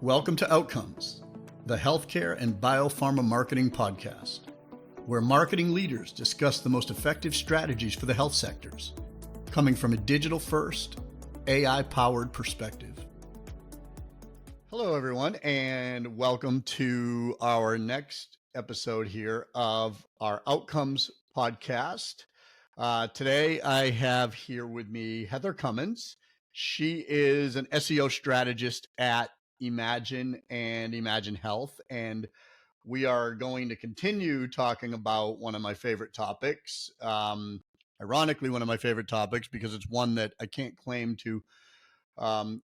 Welcome to Outcomes, the healthcare and biopharma marketing podcast, where marketing leaders discuss the most effective strategies for the health sectors, coming from a digital-first, AI-powered perspective. Hello, everyone, and welcome to our next episode here of our Outcomes podcast. Today, I have here with me Heather Cumens. She is an SEO strategist at Emagine and Emagine Health, and we are going to continue talking about one of my favorite topics. Ironically, one of my favorite topics because it's one that I can't claim to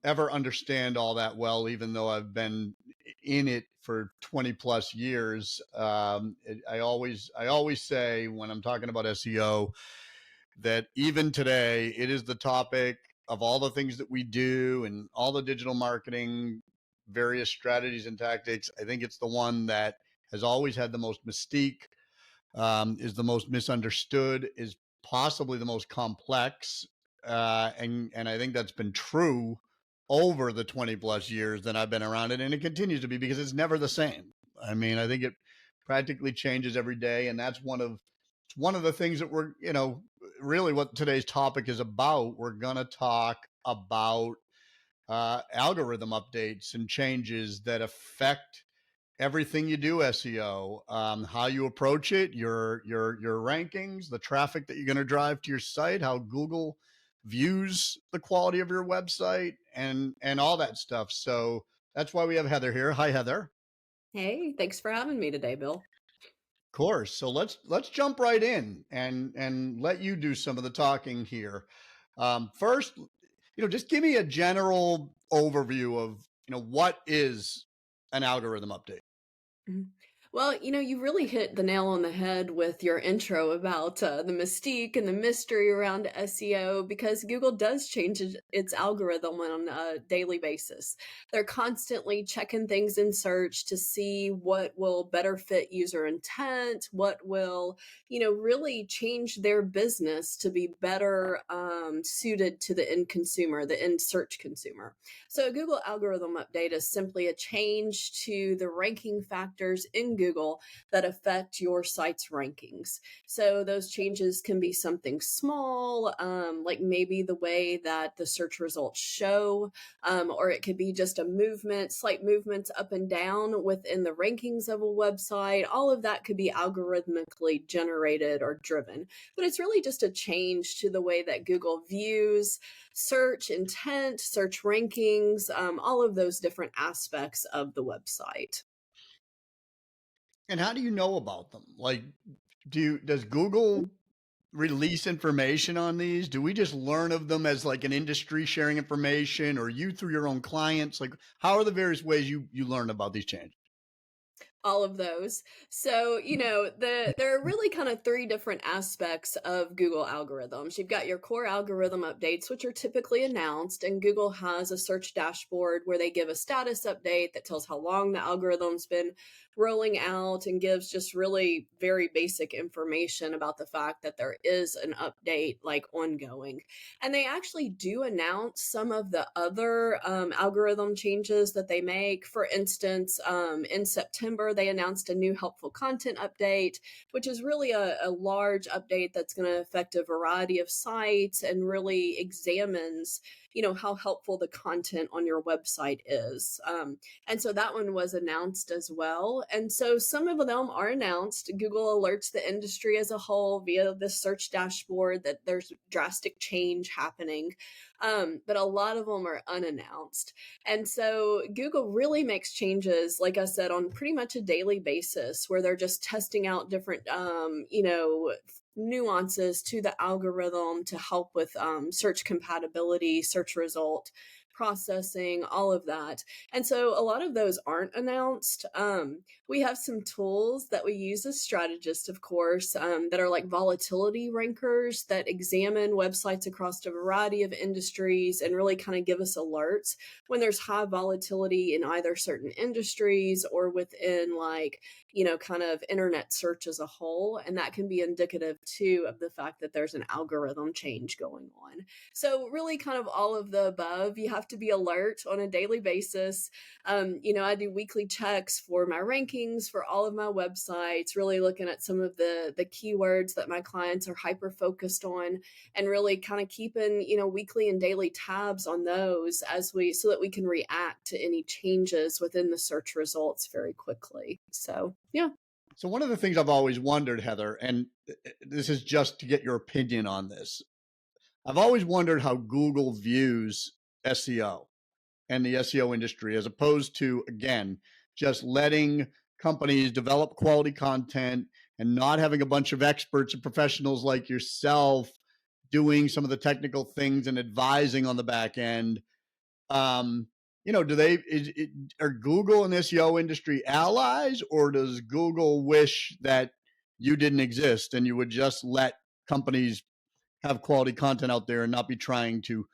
ever understand all that well, even though I've been in it for 20 plus years. I always say when I'm talking about SEO that even today, it is the topic of all the things that we do and all the digital marketing, various strategies and tactics. I think it's the one that has always had the most mystique, is the most misunderstood, is possibly the most complex. And I think that's been true over the 20 plus years that I've been around it. And it continues to be because it's never the same. I mean, I think it practically changes every day. And that's one of the things that we're, really what today's topic is about. We're going to talk about algorithm updates and changes that affect everything you do SEO, how you approach it, your rankings, the traffic that you're going to drive to your site, how Google views the quality of your website, and all that stuff. So that's why we have Heather here. Hi, Heather. Hey, thanks for having me today, Bill. Of course. So let's jump right in and let you do some of the talking here. First, just give me a general overview of what is an algorithm update. Mhm. Well, you really hit the nail on the head with your intro about the mystique and the mystery around SEO because Google does change its algorithm on a daily basis. They're constantly checking things in search to see what will better fit user intent, what will, really change their business to be better suited to the end consumer, the end search consumer. So a Google algorithm update is simply a change to the ranking factors in Google that affect your site's rankings. So those changes can be something small, like maybe the way that the search results show, or it could be just slight movements up and down within the rankings of a website. All of that could be algorithmically generated or driven. But it's really just a change to the way that Google views search intent, search rankings, all of those different aspects of the website. And how do you know about them? Like, does Google release information on these? Do we just learn of them as like an industry sharing information, or you through your own clients? Like, how are the various ways you learn about these changes? All of those. So, there are really kind of three different aspects of Google algorithms. You've got your core algorithm updates, which are typically announced, and Google has a search dashboard where they give a status update that tells how long the algorithm's been rolling out and gives just really very basic information about the fact that there is an update like ongoing. And they actually do announce some of the other algorithm changes that they make. For instance, in September, they announced a new helpful content update, which is really a large update that's going to affect a variety of sites and really examines how helpful the content on your website is. And so that one was announced as well. And so some of them are announced. Google alerts the industry as a whole via the search dashboard that there's drastic change happening. But a lot of them are unannounced. And so Google really makes changes, like I said, on pretty much a daily basis where they're just testing out different, nuances to the algorithm to help with search compatibility, search result processing, all of that. And so a lot of those aren't announced. We have some tools that we use as strategists, of course, that are like volatility rankers that examine websites across a variety of industries and really kind of give us alerts when there's high volatility in either certain industries or within kind of internet search as a whole. And that can be indicative too of the fact that there's an algorithm change going on. So really kind of all of the above. You have have to be alert on a daily basis. I do weekly checks for my rankings for all of my websites, really looking at some of the keywords that my clients are hyper focused on, and really kind of keeping, weekly and daily tabs on those so that we can react to any changes within the search results very quickly. So, yeah. So one of the things I've always wondered, Heather, and this is just to get your opinion on this. I've always wondered how Google views SEO and the SEO industry, as opposed to, again, just letting companies develop quality content and not having a bunch of experts and professionals like yourself doing some of the technical things and advising on the back end. Are Google and SEO industry allies, or does Google wish that you didn't exist and you would just let companies have quality content out there and not be trying to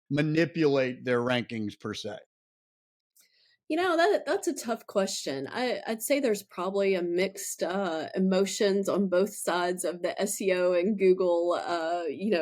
manipulate their rankings per se? That's a tough question. I'd say there's probably a mixed emotions on both sides of the SEO and Google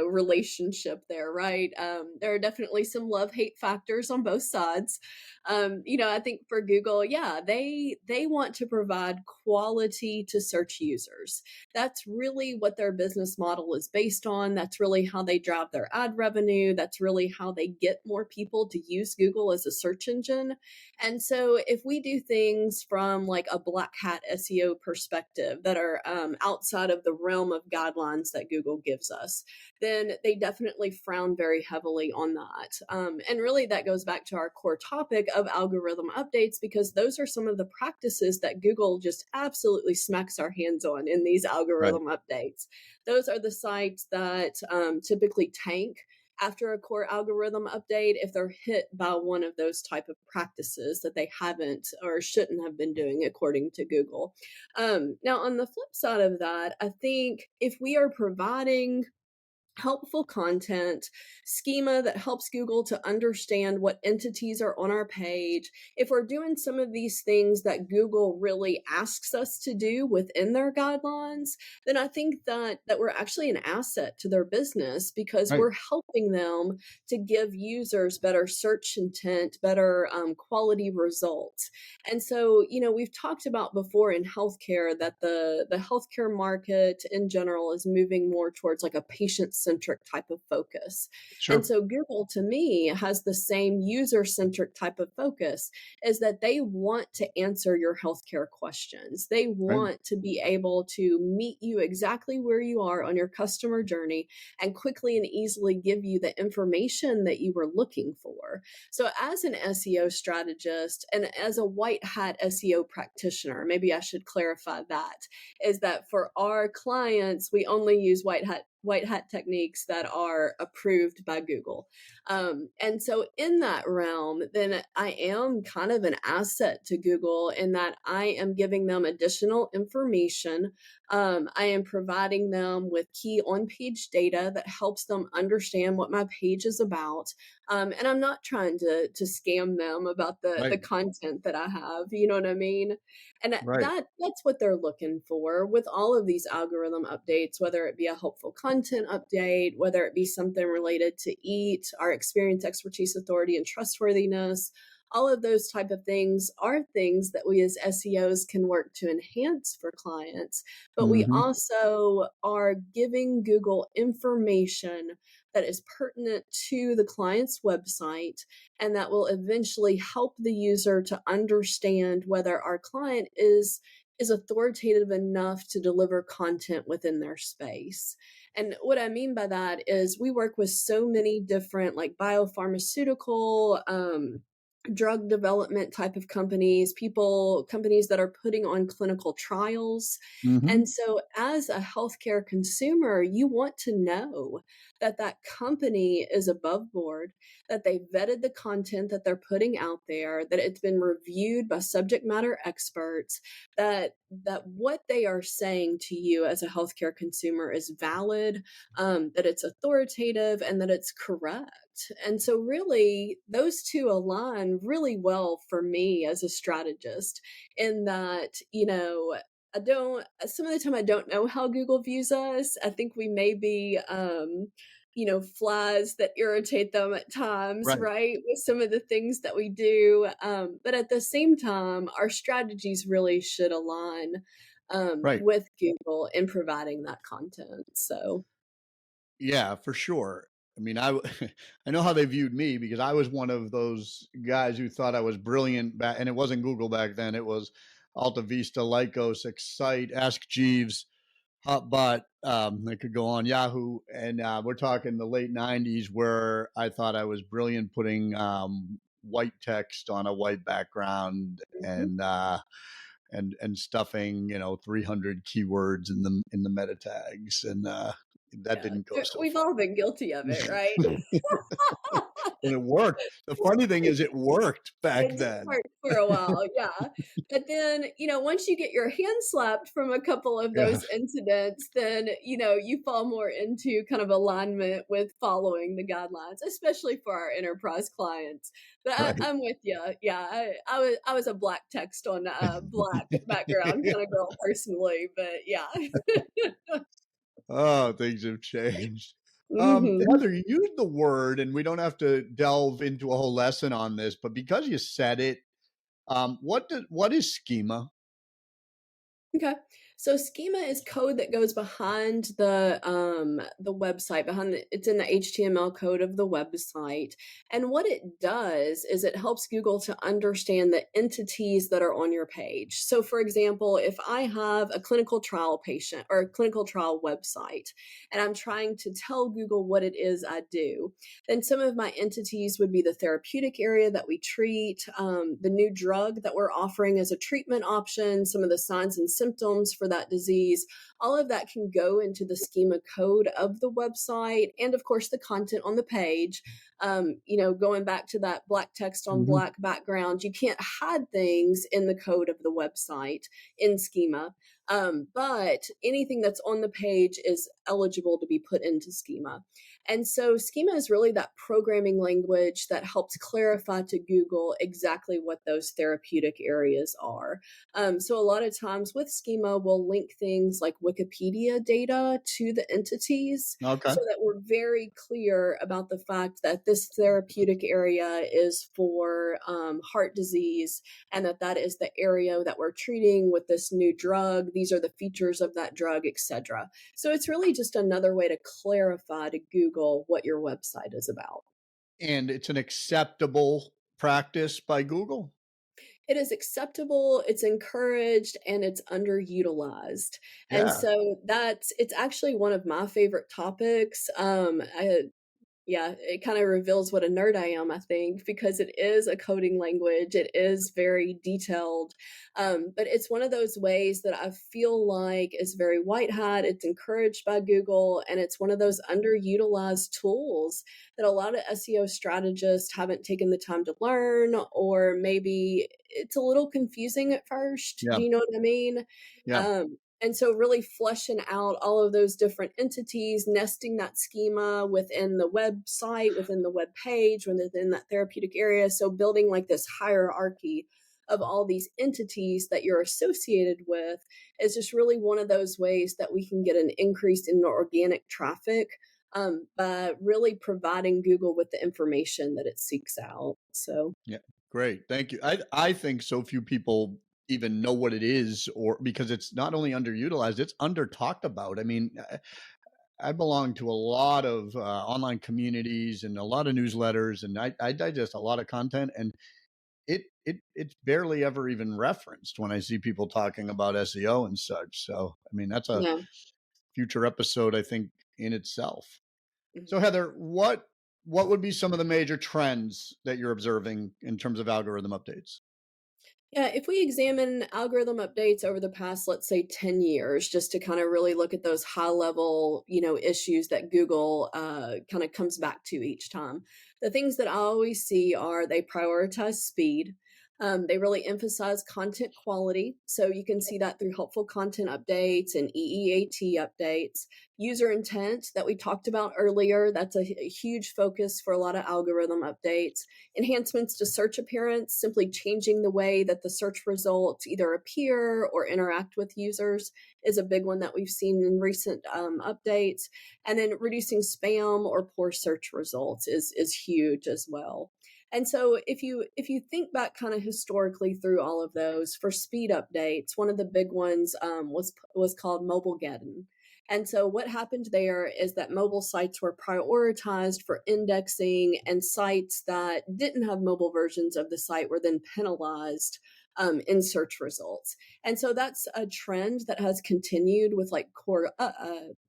relationship there, right? There are definitely some love-hate factors on both sides. I think for Google, yeah, they want to provide quality to search users. That's really what their business model is based on. That's really how they drive their ad revenue. That's really how they get more people to use Google as a search engine. And so if we do things from like a black hat SEO perspective that are outside of the realm of guidelines that Google gives us, then they definitely frown very heavily on that. And really that goes back to our core topic of algorithm updates, because those are some of the practices that Google just absolutely smacks our hands on in these Right. algorithm updates. Those are the sites that typically tank after a core algorithm update if they're hit by one of those type of practices that they haven't or shouldn't have been doing according to Google. Now on the flip side of that, I think if we are providing helpful content, schema that helps Google to understand what entities are on our page, if we're doing some of these things that Google really asks us to do within their guidelines, then I think that we're actually an asset to their business, because Right. we're helping them to give users better search intent, better quality results. And so, we've talked about before in healthcare that the healthcare market in general is moving more towards like a patient-centric type of focus. And Sure. so Google to me has the same user-centric type of focus, is that they want to answer your healthcare questions. They Right. want to be able to meet you exactly where you are on your customer journey and quickly and easily give you the information that you were looking for. So, as an SEO strategist and as a white hat SEO practitioner, maybe I should clarify that, is that for our clients, we only use white hat techniques that are approved by Google. And so in that realm, then I am kind of an asset to Google in that I am giving them additional information. I am providing them with key on-page data that helps them understand what my page is about. And I'm not trying to scam them about the Right. content that I have. You know what I mean? And Right. that's what they're looking for with all of these algorithm updates, whether it be a helpful content update, whether it be something related to EAT, our experience, expertise, authority, and trustworthiness. All of those type of things are things that we as SEOs can work to enhance for clients, but we Mm-hmm. also are giving Google information that is pertinent to the client's website and that will eventually help the user to understand whether our client is authoritative enough to deliver content within their space. And what I mean by that is we work with so many different like biopharmaceutical drug development type of companies that are putting on clinical trials. Mm-hmm. And so as a healthcare consumer, you want to know that that company is above board, that they vetted the content that they're putting out there, that it's been reviewed by subject matter experts, that what they are saying to you as a healthcare consumer is valid, that it's authoritative, and that it's correct. And so, really, those two align really well for me as a strategist, in that, some of the time I don't know how Google views us. I think we may be, flies that irritate them at times, Right. right? With some of the things that we do. But at the same time, our strategies really should align Right. with Google in providing that content. So, Yeah, for sure. I mean, I know how they viewed me because I was one of those guys who thought I was brilliant back, and it wasn't Google back then. It was Alta Vista, Lycos, Excite, Ask Jeeves, Hotbot. They could go on Yahoo, and we're talking the late '90s, where I thought I was brilliant putting white text on a white background mhm. and stuffing 300 keywords in the meta tags, and that Yeah, didn't go so we've far. all been guilty of it, right? And it worked. The funny thing is it worked back It did then. work for a while, yeah. But then, once you get your hand slapped from a couple of Yeah, those incidents, then, you fall more into kind of alignment with following the guidelines, especially for our enterprise clients. But right. I'm with you. Yeah, I was a black text on black background kind of girl personally, but yeah. Oh, things have changed. hmm Heather, you used the word, and we don't have to delve into a whole lesson on this, but because you said it, what is schema? Okay. So schema is code that goes behind the website, it's in the HTML code of the website. And what it does is it helps Google to understand the entities that are on your page. So for example, if I have a clinical trial patient or a clinical trial website and I'm trying to tell Google what it is I do, then some of my entities would be the therapeutic area that we treat, the new drug that we're offering as a treatment option, some of the signs and symptoms for that disease. All of that can go into the schema code of the website, and of course, the content on the page. Going back to that black text on Mhm. black background, you can't hide things in the code of the website in schema. But anything that's on the page is eligible to be put into schema. And so schema is really that programming language that helps clarify to Google exactly what those therapeutic areas are. So a lot of times with schema, we'll link things like Wikipedia data to the entities Okay. so that we're very clear about the fact that this therapeutic area is for heart disease, and that is the area that we're treating with this new drug. These are the features of that drug, etc. So it's really just another way to clarify to Google what your website is about. And it's an acceptable practice by Google? It is acceptable, it's encouraged, and it's underutilized. And Yeah. so it's actually one of my favorite topics. Yeah, it kind of reveals what a nerd I am, I think, because it is a coding language. It is very detailed. But it's one of those ways that I feel like is very white hat. It's encouraged by Google, and it's one of those underutilized tools that a lot of SEO strategists haven't taken the time to learn, or maybe it's a little confusing at first. Yeah. Do you know what I mean? Yeah. And so really fleshing out all of those different entities, nesting that schema within the website, within the web page, within that therapeutic area. So building like this hierarchy of all these entities that you're associated with is just really one of those ways that we can get an increase in organic traffic by really providing Google with the information that it seeks out. So, Yeah. Great. Thank you. I think so few people even know what it is, or because it's not only underutilized, it's under talked about. I mean, I belong to a lot of online communities and a lot of newsletters, and I digest a lot of content, and it's barely ever even referenced when I see people talking about SEO and such. So, I mean, that's a yeah. future episode, I think, in itself. So, Mhm. Heather, what would be some of the major trends that you're observing in terms of algorithm updates? Yeah, if we examine algorithm updates over the past, let's say 10 years, just to kind of really look at those high level, issues that Google kind of comes back to each time. The things that I always see are they prioritize speed. They really emphasize content quality. So you can see that through helpful content updates and EEAT updates. User intent that we talked about earlier, that's a huge focus for a lot of algorithm updates. Enhancements to search appearance, simply changing the way that the search results either appear or interact with users is a big one that we've seen in recent updates. And then reducing spam or poor search results is huge as well. And so if you think back kind of historically through all of those, for speed updates, one of the big ones was called Mobilegeddon. And so what happened there is that mobile sites were prioritized for indexing, and sites that didn't have mobile versions of the site were then penalized in search results. And so that's a trend that has continued with like core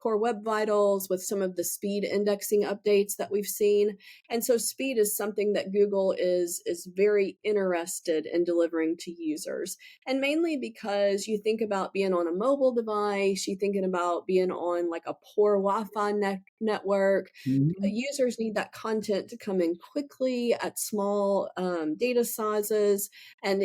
web vitals, with some of the speed indexing updates that we've seen. And so speed is something that Google is very interested in delivering to users. And mainly because you think about being on a mobile device, you thinking about being on like a poor Wi-Fi network. Mhm. Users need that content to come in quickly at small data sizes. And,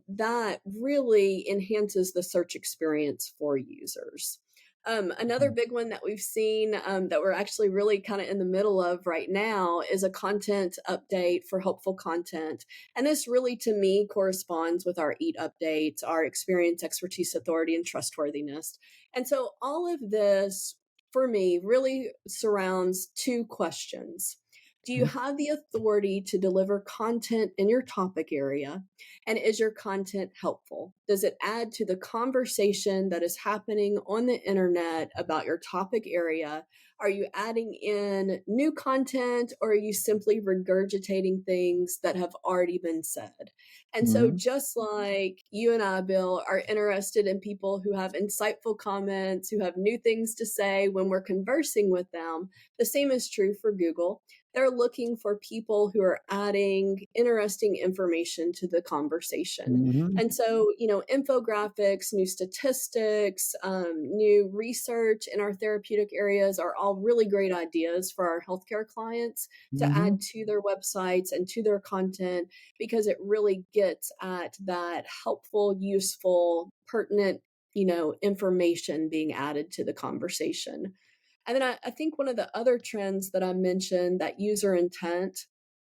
that really enhances the search experience for users. Another big one that we've seen that we're actually really kind of in the middle of right now is a content update for helpful content. And this really, to me, corresponds with our EAT updates, our experience, expertise, authority, and trustworthiness. And so all of this, for me, really surrounds two questions. Do you Mhm. have the authority to deliver content in your topic area? And is your content helpful? Does it add to the conversation that is happening on the internet about your topic area? Are you adding in new content, or are you simply regurgitating things that have already been said? And so, Mhm. just like you and I, Bill, are interested in people who have insightful comments, who have new things to say when we're conversing with them, the same is true for Google. They're looking for people who are adding interesting information to the conversation. Mhm. And so, infographics, new statistics, new research in our therapeutic areas are all really great ideas for our healthcare clients to Mhm. add to their websites and to their content, because it really gets at that helpful, useful, pertinent, information being added to the conversation. And then I think one of the other trends that I mentioned, that user intent,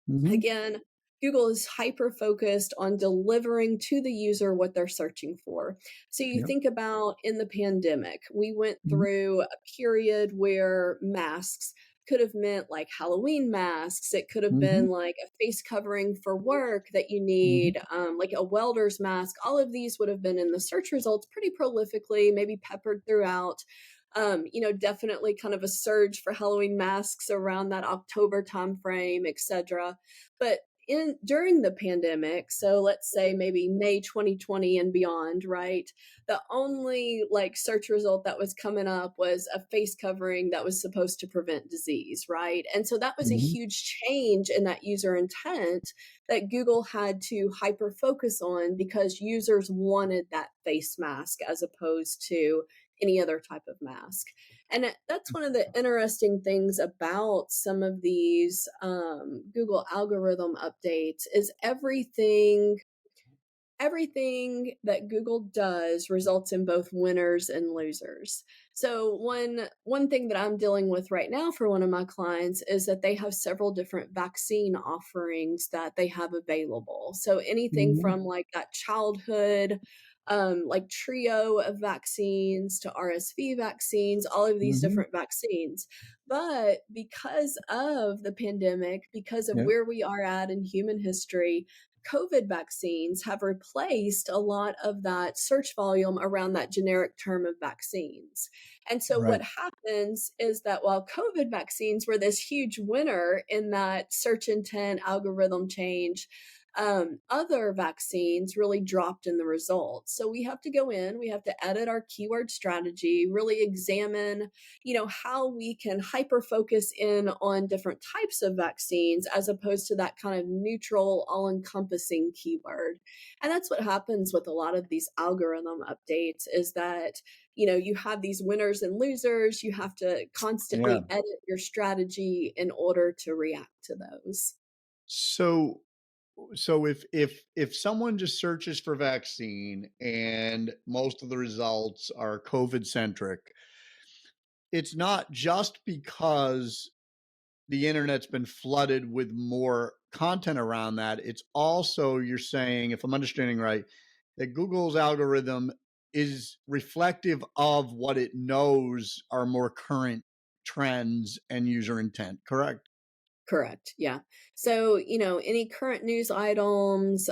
Mhm. again, Google is hyper focused on delivering to the user what they're searching for. So you Yep. think about in the pandemic, we went Mhm. through a period where masks could have meant like Halloween masks. It could have Mhm. been like a face covering for work that you Mhm. need, like a welder's mask. All of these would have been in the search results pretty prolifically, maybe peppered throughout. Definitely kind of a surge for Halloween masks around that October timeframe, etc. But in during the pandemic, so let's say maybe May 2020 and beyond, right? The only like search result that was coming up was a face covering that was supposed to prevent disease, right? And so that was a Mhm. huge change in that user intent that Google had to hyper focus on, because users wanted that face mask as opposed to any other type of mask. And that's one of the interesting things about some of these Google algorithm updates is everything that Google does results in both winners and losers. So one thing that I'm dealing with right now for one of my clients is that they have several different vaccine offerings that they have available. So anything Mhm. from like that childhood like trio of vaccines to RSV vaccines, all of these Mhm. different vaccines. But because of the pandemic, because of Yep. where we are at in human history, COVID vaccines have replaced a lot of that search volume around that generic term of vaccines. And so what Right. happens is that while COVID vaccines were this huge winner in that search intent algorithm change, other vaccines really dropped in the results. So we have to go in, we have to edit our keyword strategy, really examine, how we can hyper focus in on different types of vaccines as opposed to that kind of neutral, all encompassing keyword. And that's what happens with a lot of these algorithm updates, is that, you have these winners and losers. You have to Yeah. constantly edit your strategy in order to react to those. So So if someone just searches for vaccine and most of the results are COVID centric, it's not just because the internet's been flooded with more content around that. It's also, you're saying, if I'm understanding right, that Google's algorithm is reflective of what it knows are more current trends and user intent, correct? Correct. Yeah. So, any current news items,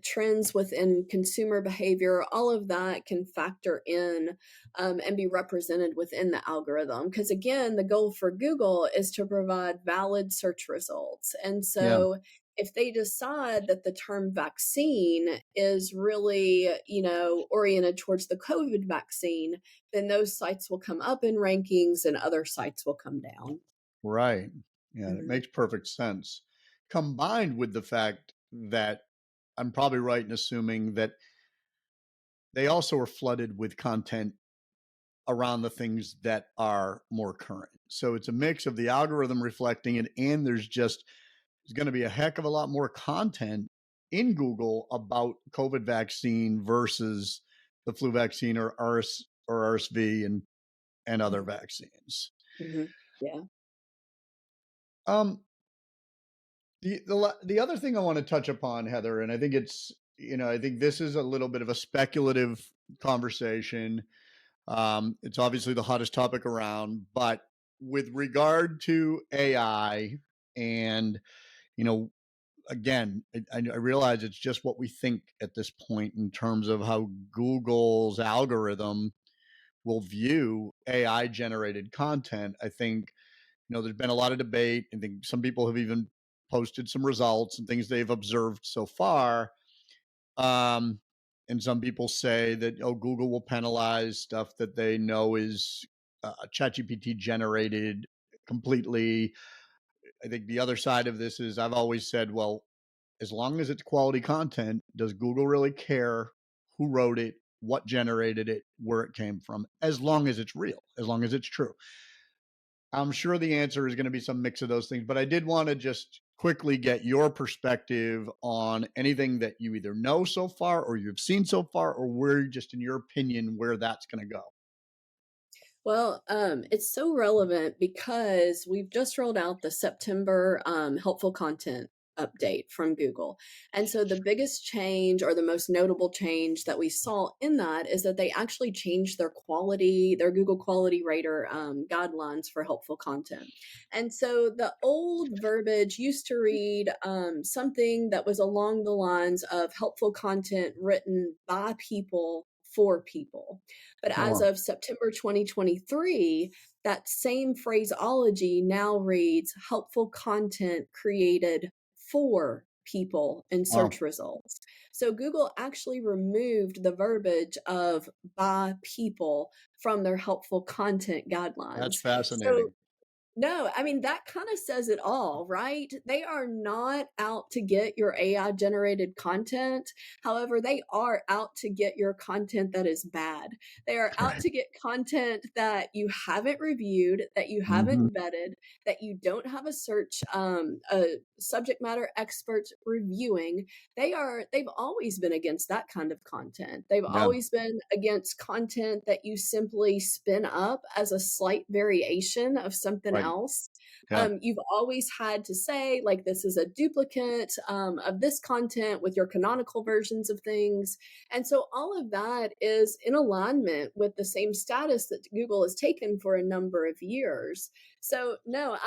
trends within consumer behavior, all of that can factor in and be represented within the algorithm. Because again, the goal for Google is to provide valid search results. And Yeah. so, if they decide that the term vaccine is really, oriented towards the COVID vaccine, then those sites will come up in rankings and other sites will come down. Right. Yeah, that Mhm. makes perfect sense. Combined with the fact that I'm probably right in assuming that they also are flooded with content around the things that are more current. So it's a mix of the algorithm reflecting it, and there's going to be a heck of a lot more content in Google about COVID vaccine versus the flu vaccine or RSV and other Mhm. vaccines. Mhm. Yeah. Um, the other thing I want to touch upon, Heather, and I think I think this is a little bit of a speculative conversation. It's obviously the hottest topic around, but with regard to AI, and you know, again, I realize it's just what we think at this point in terms of how Google's algorithm will view AI generated content. I think there's been a lot of debate. I think some people have even posted some results and things they've observed so far. Um, and some people say that, oh, Google will penalize stuff that they know is ChatGPT generated completely. I think the other side of this is I've always said, well, as long as it's quality content, does Google really care who wrote it, what generated it, where it came from, as long as it's real, as long as it's true? I'm sure the answer is going to be some mix of those things, but I did want to just quickly get your perspective on anything that you either know so far or you've seen so far, or where just in your opinion, where that's going to go. Well, it's so relevant because we've just rolled out the September helpful content update from Google. And so the biggest change or the most notable change that we saw in that is that they actually changed their Google Quality Rater guidelines for helpful content. And so the old verbiage used to read something that was along the lines of helpful content written by people for people. But as Sure. of September 2023, that same phraseology now reads helpful content created for people in Wow. search results. So Google actually removed the verbiage of by people from their helpful content That's guidelines. So fascinating. no, I mean, that kind of says it all, right? They are not out to get your AI generated content. However, they are out to get your content that is bad. They are out Right. to get content that you haven't reviewed, that you Hmm. haven't vetted, that you don't have a subject matter expert reviewing. They've always been against that kind of content. They've Yeah. always been against content that you simply spin up as a slight variation of something Right. else. Yeah. You've always had to say, like, this is a duplicate of this content with your canonical versions of things. And so all of that is in alignment with the same status that Google has taken for a number of years. So no,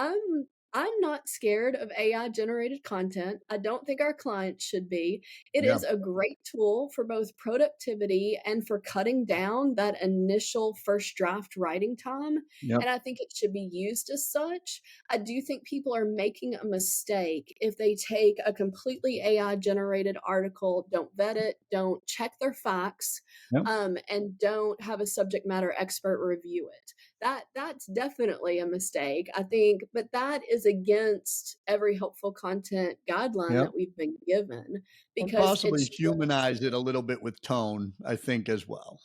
I'm not scared of AI generated content. I don't think our clients should be. It Yeah. is a great tool for both productivity and for cutting down that initial first draft writing time. Yep. And I think it should be used as such. I do think people are making a mistake if they take a completely AI generated article, don't vet it, don't check their facts, Yep. and don't have a subject matter expert review it. That's definitely a mistake, I think, but that is against every helpful content guideline Yep. that we've been given And because possibly it's humanize just it a little bit with tone, I think, as well.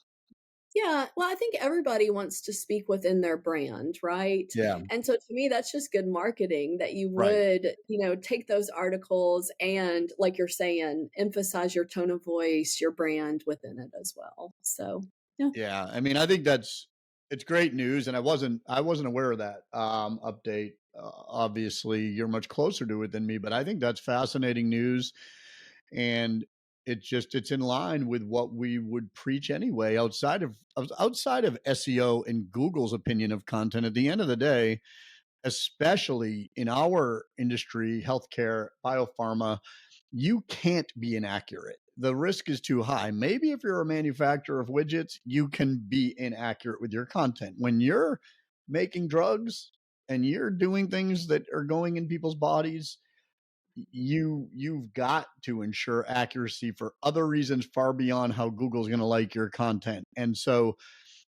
Yeah, well, I think everybody wants to speak within their brand, right? Yeah, And so to me, that's just good marketing that you right. would, take those articles and, like you're saying, emphasize your tone of voice, your brand within it as well. So, yeah. Yeah, I mean, I think it's great news, and I wasn't aware of that update. Obviously, you're much closer to it than me, but I think that's fascinating news, and it's in line with what we would preach anyway. Outside of SEO and Google's opinion of content, at the end of the day, especially in our industry, healthcare, biopharma, you can't be inaccurate. The risk is too high. Maybe if you're a manufacturer of widgets, you can be inaccurate with your content. When you're making drugs and you're doing things that are going in people's bodies, you've got to ensure accuracy for other reasons far beyond how Google's going to like your content. And so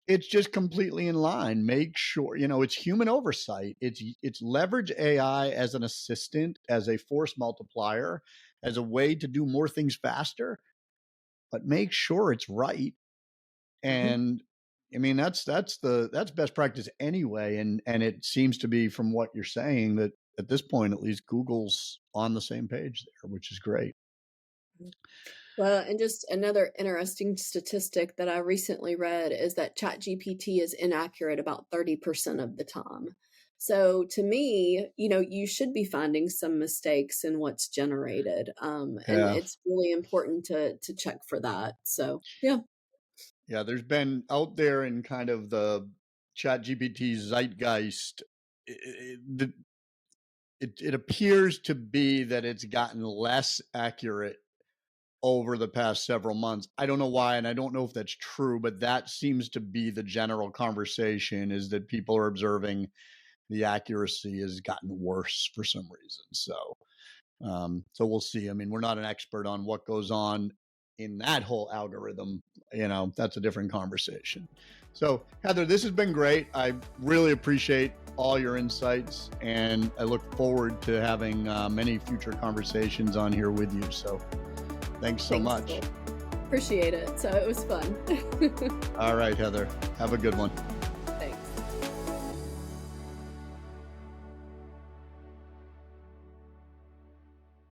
it's just completely in line. Make sure, it's human oversight. It's leverage AI as an assistant, as a force multiplier, as a way to do more things faster, but make sure it's right. Mhm. And I mean, that's best practice anyway. And it seems to be, from what you're saying, that at this point, at least, Google's on the same page there, which is great. Well, and just another interesting statistic that I recently read is that ChatGPT is inaccurate about 30% of the time. So to me, you should be finding some mistakes in what's generated. And Yeah. it's really important to check for that. So yeah. Yeah. There's been out there in kind of the chat GPT zeitgeist, it appears to be that it's gotten less accurate over the past several months. I don't know why, and I don't know if that's true, but that seems to be the general conversation, is that people are observing the accuracy has gotten worse for some reason. So we'll see. I mean, we're not an expert on what goes on in that whole algorithm. That's a different conversation. So, Heather, this has been great. I really appreciate all your insights, and I look forward to having many future conversations on here with you. So, thanks so Thanks, much. Phil. Appreciate it. So it was fun. All right, Heather. Have a good one.